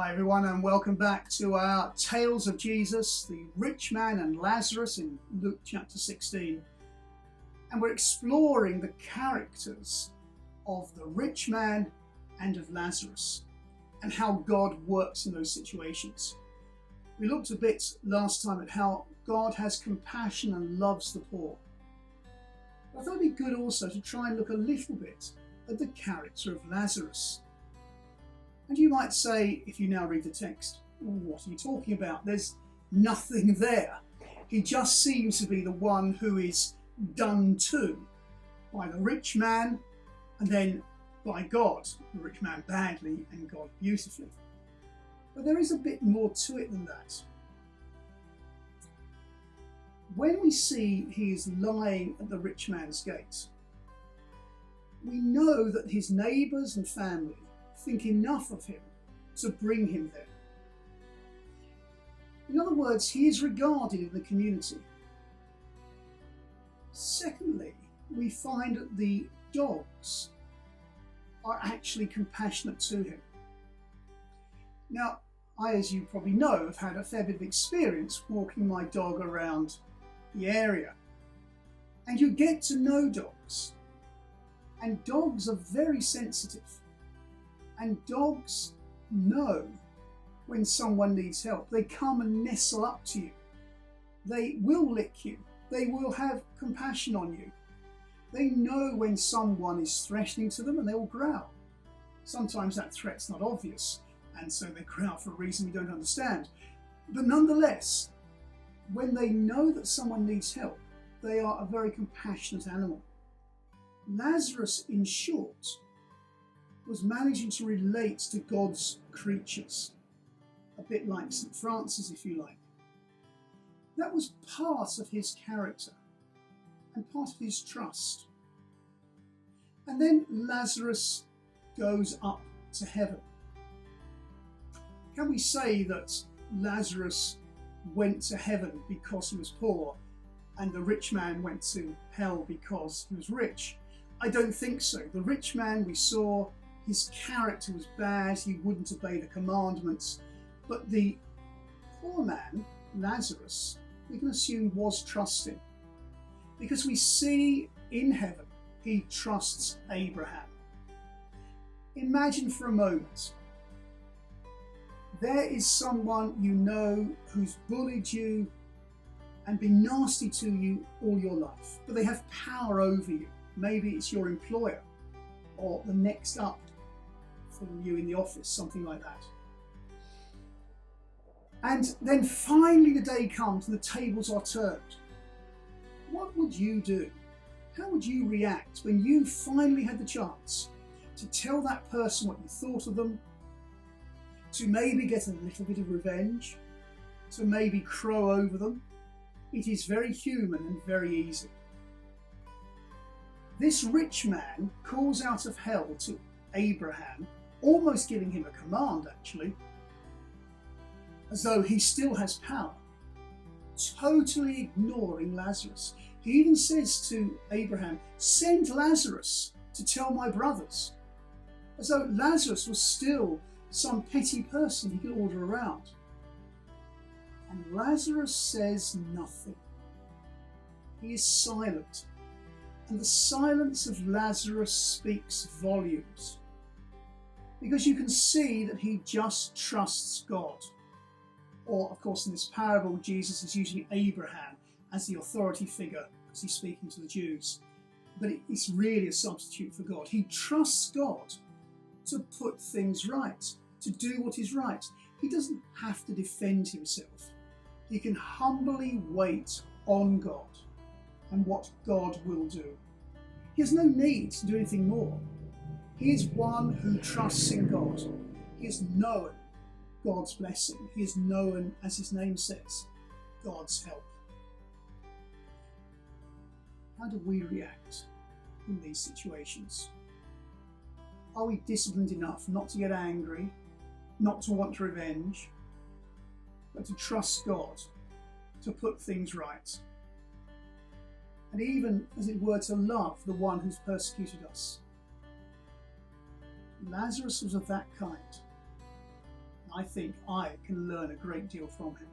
Hi everyone, and welcome back to our Tales of Jesus, the rich man and Lazarus in Luke chapter 16. And we're exploring the characters of the rich man and of Lazarus and how God works in those situations. We looked a bit last time at how God has compassion and loves the poor. But I thought it'd be good also to try and look a little bit at the character of Lazarus. And you might say, if you now read the text, what are you talking about? There's nothing there. He just seems to be the one who is done to by the rich man and then by God, the rich man badly and God beautifully. But there is a bit more to it than that. When we see he is lying at the rich man's gate, we know that his neighbours and family think enough of him to bring him there. In other words, he is regarded in the community. Secondly, we find that the dogs are actually compassionate to him. Now, I, as you probably know, have had a fair bit of experience walking my dog around the area. And you get to know dogs. And dogs are very sensitive. And dogs know when someone needs help. They come and nestle up to you. They will lick you. They will have compassion on you. They know when someone is threatening to them and they will growl. Sometimes that threat's not obvious, and so they growl for a reason we don't understand. But nonetheless, when they know that someone needs help, they are a very compassionate animal. Lazarus, in short, was managing to relate to God's creatures, a bit like St. Francis, if you like. That was part of his character and part of his trust. And then Lazarus goes up to heaven. Can we say that Lazarus went to heaven because he was poor and the rich man went to hell because he was rich? I don't think so. The rich man, we saw, his character was bad, he wouldn't obey the commandments. But the poor man, Lazarus, we can assume was trusting. Because we see in heaven, he trusts Abraham. Imagine for a moment, there is someone you know who's bullied you and been nasty to you all your life, but they have power over you. Maybe it's your employer or the next up from you in the office, something like that. And then finally the day comes and the tables are turned. What would you do? How would you react when you finally had the chance to tell that person what you thought of them, to maybe get a little bit of revenge, to maybe crow over them? It is very human and very easy. This rich man calls out of hell to Abraham, almost giving him a command actually, as though he still has power, totally ignoring Lazarus. He even says to Abraham, send Lazarus to tell my brothers, as though Lazarus was still some petty person he could order around. And Lazarus says nothing. He is silent. And the silence of Lazarus speaks volumes, because you can see that he just trusts God. Or, of course, in this parable, Jesus is using Abraham as the authority figure because he's speaking to the Jews. But it's really a substitute for God. He trusts God to put things right, to do what is right. He doesn't have to defend himself. He can humbly wait on God and what God will do. He has no need to do anything more. He is one who trusts in God. He has known God's blessing. He is known, as his name says, God's help. How do we react in these situations? Are we disciplined enough not to get angry, not to want revenge, but to trust God, to put things right? And even, as it were, to love the one who's persecuted us. Lazarus was of that kind. I think I can learn a great deal from him.